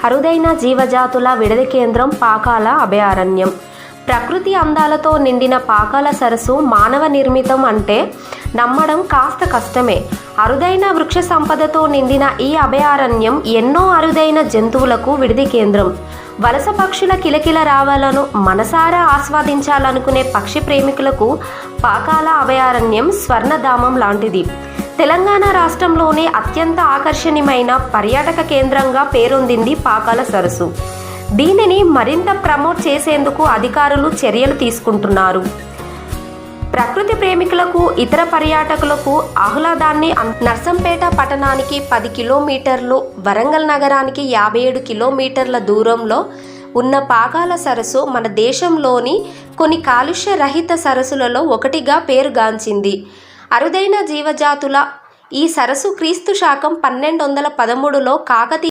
అరుదైన జీవజాతుల విడిది కేంద్రం పాకాల అభయారణ్యం. ప్రకృతి అందాలతో నిండిన పాకాల సరస్సు మానవ నిర్మితం అంటే నమ్మడం కాస్త కష్టమే. అరుదైన వృక్ష సంపదతో నిండిన ఈ అభయారణ్యం ఎన్నో అరుదైన జంతువులకు విడిది కేంద్రం. వలస పక్షుల కిలకిల రావాలను మనసారా ఆస్వాదించాలనుకునే పక్షి ప్రేమికులకు పాకాల అభయారణ్యం స్వర్ణధామం లాంటిది. తెలంగాణ రాష్ట్రంలోనే అత్యంత ఆకర్షణీయమైన పర్యాటక కేంద్రంగా పేరొందింది పాకాల సరస్సు. దీనిని మరింత ప్రమోట్ చేసేందుకు అధికారులు చర్యలు తీసుకుంటున్నారు. ప్రకృతి ప్రేమికులకు, ఇతర పర్యాటకులకు ఆహ్లాదాన్ని నర్సంపేట పట్టణానికి 10 కిలోమీటర్లు, వరంగల్ నగరానికి 57 కిలోమీటర్ల దూరంలో ఉన్న పాకాల సరస్సు మన దేశంలోని కొన్ని కాలుష్య రహిత సరస్సులలో ఒకటిగా పేరుగాంచింది. అరుదైన జీవజాతుల ఈ సరస్సు క్రీస్తు శకం 1213లో కాకతీయ